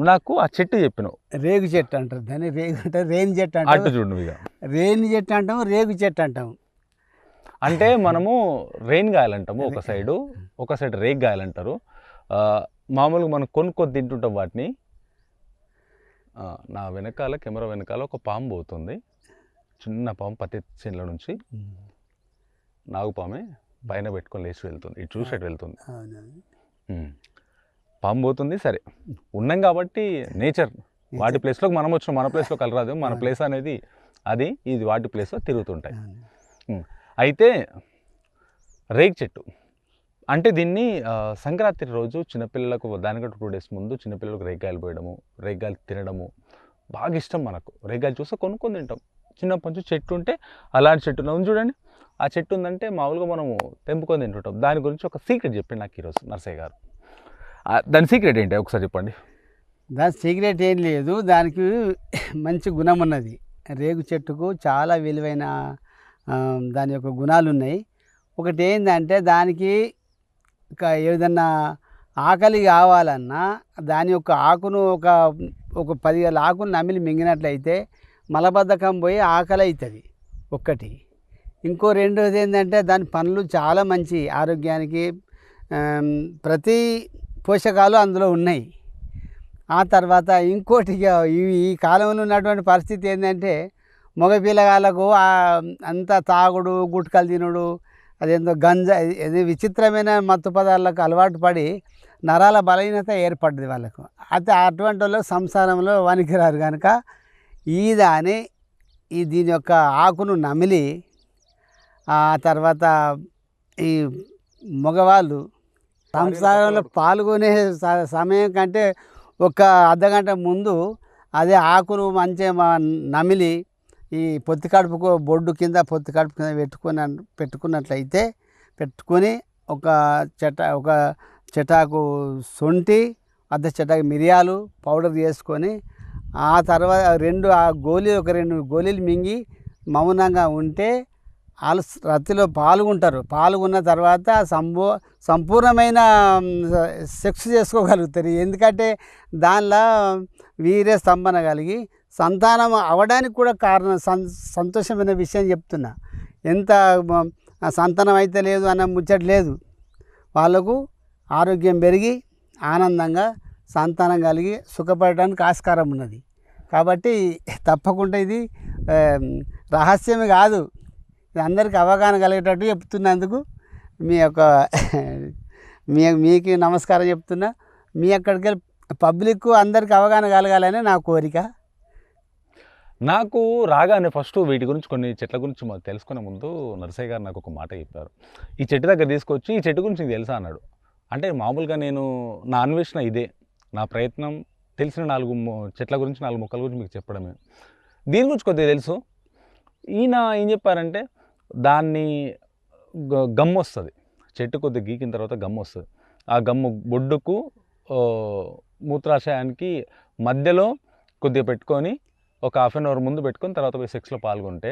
నాకు ఆ చెట్టు చెప్పినావు. రేగు చెట్టు అంటారు దాన్ని. రేగు అంటే రేణి చెట్టు అటు అంటాం, చూడు ఇక. రేణి చెట్టు అంటాం, రేగు చెట్టు అంటాం. అంటే మనము రేణిగాయలు అంటాము ఒక సైడు, ఒక సైడ్ రేగిగాయలు అంటారు. మామూలుగా మనం కొనుక్కొని తింటుంటాం వాటిని. నా వెనకాల కెమెరా వెనకాల ఒక పాము పోతుంది, చిన్న పాము పత్తి చేనుల నుంచి. నాగుపామే పైన పెట్టుకొని లేచి వెళ్తుంది, ఇటు చూసి అటు వెళ్తుంది. పాము పోతుంది. సరే ఉన్నాం కాబట్టి నేచర్ వాటి ప్లేస్లోకి మనం వచ్చినాం, మన ప్లేస్లో కలరాదు. మన ప్లేస్ అనేది అది, ఇది వాటి ప్లేస్లో తిరుగుతుంటాయి. అయితే రేగి చెట్టు అంటే దీన్ని సంక్రాంతి రోజు చిన్నపిల్లలకు దానికంటే 2 days ముందు చిన్నపిల్లలకు రేగికాయలు పోయడము, రేగికాయలు తినడము బాగా ఇష్టం మనకు. రేగికాయలు చూస్తే కొనుక్కొని తింటాం. చిన్నప్పటి నుంచి చెట్టు ఉంటే అలాంటి చెట్టు ఉంది చూడండి. ఆ చెట్టు ఉందంటే మామూలుగా మనము తెంపుకొని తింటుంటాం. దాని గురించి ఒక సీక్రెట్ చెప్పండి నాకు ఈరోజు నర్సయ్య గారు. దాని సీక్రెట్ ఏంటి ఒకసారి చెప్పండి. దాని సీక్రెట్ ఏం లేదు, దానికి మంచి గుణం ఉన్నది. రేగు చెట్టుకు చాలా విలువైన దాని యొక్క గుణాలు ఉన్నాయి. ఒకటి ఏంటంటే దానికి ఏదన్నా ఆకలి కావాలన్నా దాని యొక్క ఆకును ఒక 10 ఆకును నమిలి మింగినట్లయితే మలబద్ధకం పోయి ఆకలి అవుతుంది ఒక్కటి. ఇంకో రెండోది ఏంటంటే దాని పనులు చాలా మంచి ఆరోగ్యానికి, ప్రతి పోషకాలు అందులో ఉన్నాయి. ఆ తర్వాత ఇంకోటి ఈ కాలంలో ఉన్నటువంటి పరిస్థితి ఏంటంటే మగ పిల్లగాళ్ళకు అంతా తాగుడు, గుట్కలు తినుడు, అదేందో గంజా, ఇది విచిత్రమైన మత్తు పదార్థాలకు అలవాటు పడి నరాల బలహీనత ఏర్పడ్డది వాళ్ళకు. అయితే అటువంటి వాళ్ళు సంసారంలో వనికిరారు కనుక దీని యొక్క ఆకును నమిలి, ఆ తర్వాత ఈ మగవాళ్ళు సంసారంలో పాల్గొనే సమయం కంటే ఒక అర్ధగంట ముందు అదే ఆకును మంచిగా నమిలి ఈ పొత్తి కడుపుకు బొడ్డు కింద పొత్తి కడుపు కింద పెట్టుకొని ఒక చెటాకు శొంఠి, అర్ధ చెటాకు మిరియాలు పౌడర్ చేసుకొని ఆ తర్వాత 2 గోళీలు మింగి మౌనంగా ఉంటే వాళ్ళు రతిలో పాల్గొన్న తర్వాత సంపూర్ణమైన సెక్స్ చేసుకోగలుగుతారు. ఎందుకంటే దానిలో వీర్య స్తంభన కలిగి సంతానం అవడానికి కూడా కారణం సంతోషమైన విషయం చెప్తున్నా. ఎంత సంతానం అయితే లేదు అన్న ముచ్చట లేదు. వాళ్ళకు ఆరోగ్యం పెరిగి ఆనందంగా సంతానం కలిగి సుఖపడడానికి ఆస్కారం ఉన్నది. కాబట్టి తప్పకుండా ఇది రహస్యమే కాదు, ఇది అందరికీ అవగాహన కలిగేటట్టు చెప్తున్నందుకు మీకు నమస్కారం చెప్తున్నా. మీ అక్కడికి వెళ్ళి పబ్లిక్ అందరికీ అవగాహన కలగాలని నా కోరిక. నాకు రాగానే ఫస్ట్ వీటి గురించి కొన్ని చెట్ల గురించి మాకు తెలుసుకునే ముందు నరసయ్య గారు నాకు ఒక మాట చెప్పారు. ఈ చెట్టు దగ్గర తీసుకొచ్చి ఈ చెట్టు గురించి నీకు తెలుసా అన్నాడు. అంటే మామూలుగా నా అన్వేషణ ఇదే, నా ప్రయత్నం తెలిసిన 4 చెట్ల గురించి 4 మొక్కల గురించి మీకు చెప్పడమే. దీని గురించి కొద్దిగా తెలుసు. ఈయన ఏం చెప్పారంటే దాన్ని గమ్ము వస్తుంది, చెట్టు కొద్దిగా గీకిన తర్వాత గమ్ము వస్తుంది. ఆ గమ్ము బొడ్డుకు మూత్రాశయానికి మధ్యలో కొద్దిగా పెట్టుకొని ఒక 1/2 hour ముందు పెట్టుకొని తర్వాత పోయి సెక్స్లో పాల్గొంటే,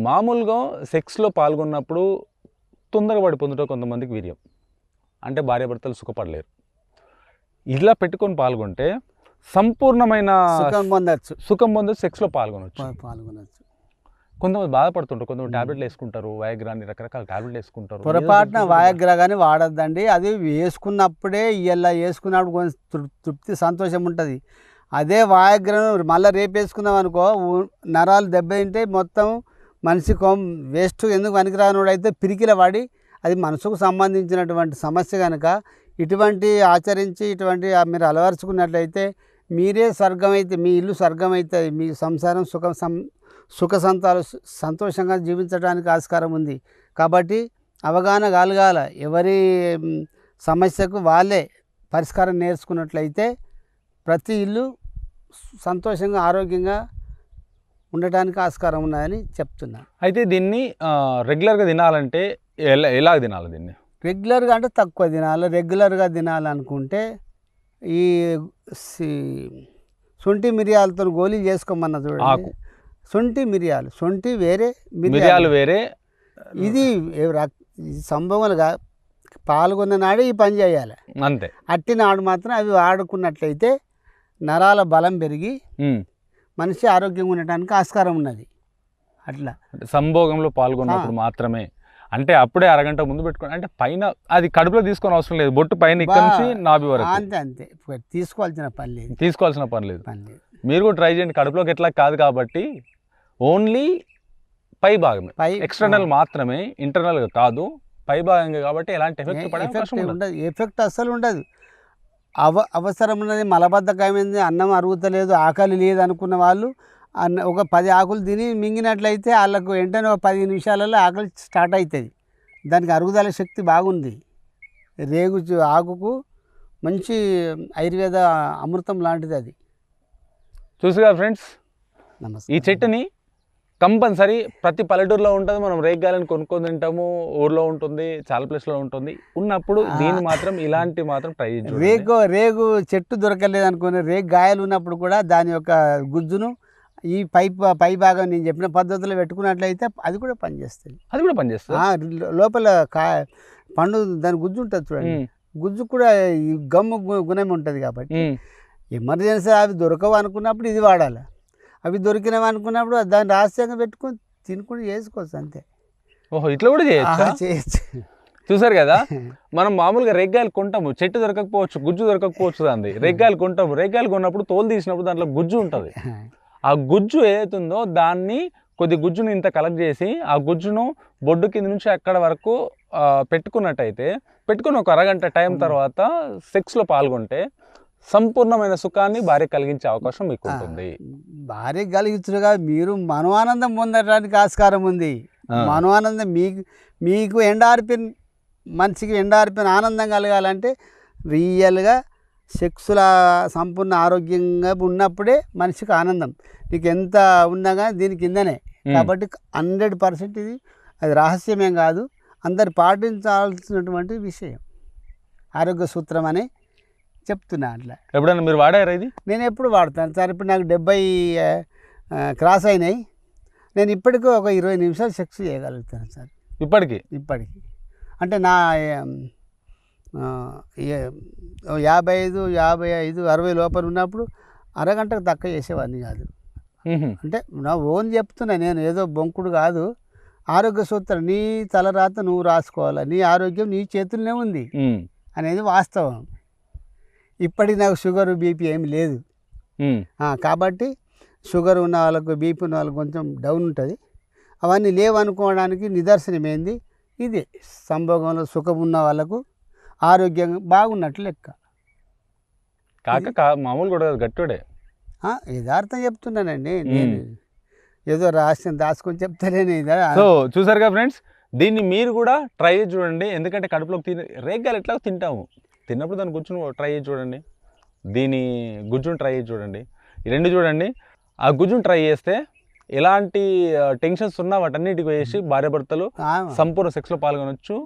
మామూలుగా సెక్స్లో పాల్గొన్నప్పుడు తొందరగా పడిపోతుంటే కొంతమందికి వీర్యం, అంటే భార్యాభర్తలు సుఖపడలేరు. ఇలా పెట్టుకొని పాల్గొంటే సంపూర్ణమైన సుఖం పొందొచ్చు, సెక్స్లో పాల్గొనవచ్చు. కొంతమంది బాధపడుతుంటారు, కొంతమంది ట్యాబ్లెట్లు వేసుకుంటారు, వయాగ్రాని రకరకాల ట్యాబ్లెట్లు వేసుకుంటారు. పొరపాటున వయాగ్రా కానీ వాడద్దండి. అది వేసుకున్నప్పుడే ఇలా వేసుకున్నప్పుడు కొంచెం తృప్తి సంతోషం ఉంటుంది. అదే వయాగ్రాను మళ్ళీ రేపు వేసుకున్నాం అనుకో, నరాలు దెబ్బతింటే మొత్తం మనిషి వేస్ట్, ఎందుకు పనికిరానుడు అయితే పిరికిల వాడి, అది మనసుకు సంబంధించినటువంటి సమస్య కనుక ఇటువంటి ఆచరించి ఇటువంటి మీరు అలవరుచుకున్నట్లయితే మీరే స్వర్గం అయితే, మీ ఇల్లు స్వర్గం అవుతుంది, మీ సంసారం సంతోషంగా జీవించడానికి ఆస్కారం ఉంది. కాబట్టి అవగాహన కలగాల. ఎవరి సమస్యకు వాళ్ళే పరిష్కారం నేర్చుకున్నట్లయితే ప్రతి ఇల్లు సంతోషంగా ఆరోగ్యంగా ఉండటానికి ఆస్కారం ఉన్నదని చెప్తున్నా. అయితే దీన్ని రెగ్యులర్గా తినాలంటే ఎలా తినాలి? దీన్ని రెగ్యులర్గా అంటే తక్కువ తినాలి. రెగ్యులర్గా తినాలనుకుంటే ఈ శొంఠి మిరియాలతో గోళీలు చేసుకోమన్నా చూడండి. శొంఠి వేరే, మిరియాలు వేరే. ఇది సంభవంగా పాల్గొన్న నాడే ఈ పని చేయాలి అంతే. అట్టి నాడు మాత్రం అవి వాడుకున్నట్లయితే నరాల బలం పెరిగి ఉమ్. మనిషి ఆరోగ్యంగా ఉండటానికి ఆస్కారం ఉన్నది. అట్లా అంటే సంభోగంలో పాల్గొన్నప్పుడు మాత్రమే, అంటే అప్పుడే అరగంట ముందు పెట్టుకోండి. అంటే పైన అది కడుపులో తీసుకొని అవసరం లేదు, బొట్టు పైన ఇక్కడ నుంచి నాభి వరకు అంతే అంతే తీసుకోవాల్సిన పని లేదు, తీసుకోవాల్సిన పని లేదు. పని లేదు. మీరు కూడా ట్రై చేయండి. కడుపులోకి ఎట్లా కాదు కాబట్టి ఓన్లీ పై భాగమే, ఎక్స్టర్నల్ మాత్రమే, ఇంటర్నల్గా కాదు, పై భాగంగా కాబట్టి ఎలాంటి ఎఫెక్ట్ పడే అవకాశం ఉండదు. ఎఫెక్ట్ అస్సలు ఉండదు. అవసరం ఉన్నది, మలబద్ధకమైంది, అన్నం అరుగుతలేదు, ఆకలి లేదు అనుకున్న వాళ్ళు ఒక 10 ఆకులు తిని మింగినట్లయితే వాళ్ళకు వెంటనే ఒక 15 నిమిషాలలో ఆకలి స్టార్ట్ అవుతుంది. దానికి అరుగుదల శక్తి బాగుంది. రేగు ఆకుకు మంచి ఆయుర్వేద అమృతం లాంటిది అది. చూసిగా ఫ్రెండ్స్, నమస్తే. ఈ చెట్టుని కంపల్సరీ ప్రతి పల్లెటూరులో ఉంటుంది. మనం రేగ్గాయలను కొనుక్కొని తింటాము, ఊర్లో ఉంటుంది, చాలా ప్లేస్లో ఉంటుంది. ఉన్నప్పుడు దీన్ని మాత్రం ఇలాంటి మాత్రం ట్రై చేయండి. రేగు చెట్టు దొరకలేదు అనుకుని రేగు గాయలు ఉన్నప్పుడు కూడా దాని యొక్క గుజ్జును ఈ పై భాగం నేను చెప్పిన పద్ధతిలో పెట్టుకున్నట్లయితే అది కూడా పనిచేస్తుంది. అది కూడా పనిచేస్తుంది. లోపల పండు దాని గుజ్జు ఉంటుంది చూడండి, గుజ్జు కూడా ఈ గమ్ము గుణం ఉంటుంది. కాబట్టి ఎమర్జెన్సీ అవి దొరకవు అనుకున్నప్పుడు ఇది వాడాలి, అవి దొరికినవి అనుకున్నప్పుడు దాన్ని రహస్యంగా పెట్టుకొని తినుకుని చేసుకోవచ్చు అంతే. ఓహో, ఇట్లా కూడా చేయొచ్చు. చూసారు కదా, మనం మామూలుగా రేగ్గాయలు కొంటాము, చెట్టు దొరకకపోవచ్చు, గుజ్జు దొరకకపోవచ్చు. దాన్ని రేగ్గాయలు కొంటాము, రేగ్గాయలు కొన్నప్పుడు తోలు తీసినప్పుడు దాంట్లో గుజ్జు ఉంటుంది. ఆ గుజ్జు ఏదైతుందో దాన్ని కొద్ది గుజ్జును ఇంత కలెక్ట్ చేసి ఆ గుజ్జును బొడ్డు కింద నుంచి అక్కడ వరకు పెట్టుకున్నట్టయితే, పెట్టుకుని ఒక అరగంట టైం తర్వాత సెక్స్లో పాల్గొంటే సంపూర్ణమైన సుఖాన్ని భార్య కలిగించే అవకాశం మీకు ఉంటుంది. భార్య కలిగించుగా మీరు మనోఆనందం పొందడానికి ఆస్కారం ఉంది. మనోఆనందం మీకు ఎండార్పిన మనిషికి ఎండార్పిన ఆనందం కలగాలంటే రియల్గా సెక్సుల సంపూర్ణ ఆరోగ్యంగా ఉన్నప్పుడే మనిషికి ఆనందం. నీకు ఎంత ఉన్నా కానీ దీని కిందనే. కాబట్టి 100% ఇది అది రహస్యమేం కాదు, అందరు పాటించాల్సినటువంటి విషయం. ఆరోగ్య సూత్రం అని చెప్తున్నా. అట్లా ఎప్పుడైనా మీరు వాడారా ఇది? నేను ఎప్పుడు వాడతాను సార్. ఇప్పుడు నాకు 70 క్రాస్ అయినాయి. నేను ఇప్పటికీ ఒక 20 నిమిషాలు సెక్స్ చేయగలుగుతాను సార్. ఇప్పటికి అంటే నా 55, 60 లోపల ఉన్నప్పుడు అరగంటకు తక్కువ చేసేవాడిని కాదు. అంటే నా ఓన్ చెప్తున్నా, నేను ఏదో బొంకుడు కాదు. ఆరోగ్య సూత్రం నీ తలరాత నువ్వు రాసుకోవాలి, నీ ఆరోగ్యం నీ చేతుల్లోనే ఉంది అనేది వాస్తవం. ఇప్పటికి నాకు షుగర్ బీపీ ఏమి లేదు. కాబట్టి షుగర్ ఉన్న వాళ్ళకు, బీపీ ఉన్న వాళ్ళకు కొంచెం డౌన్ ఉంటుంది. అవన్నీ లేవనుకోవడానికి నిదర్శనం ఏంది ఇది. సంభోగంలో సుఖం ఉన్న వాళ్ళకు ఆరోగ్యంగా బాగున్నట్లు లెక్క. మామూలు కూడా గట్టుడే యథార్థం చెప్తున్నానండి. నేను ఏదో రహస్యం దాచుకొని చెప్తానే. సో చూసారుగా ఫ్రెండ్స్, దీన్ని మీరు కూడా ట్రై చేసి చూడండి. ఎందుకంటే కడుపులోకి రేగ్గాయలు ఎట్లా తింటాము, తిన్నప్పుడు దాని గుజ్జును ట్రై చేసి చూడండి, దీని గుజ్జును ట్రై చేసి చూడండి. ఈ రెండు చూడండి. ఆ గుజ్జును ట్రై చేస్తే ఎలాంటి టెన్షన్స్ ఉన్నా వాటన్నిటికి వేసి భార్యాభర్తలు సంపూర్ణ సెక్స్లో పాల్గొనొచ్చు.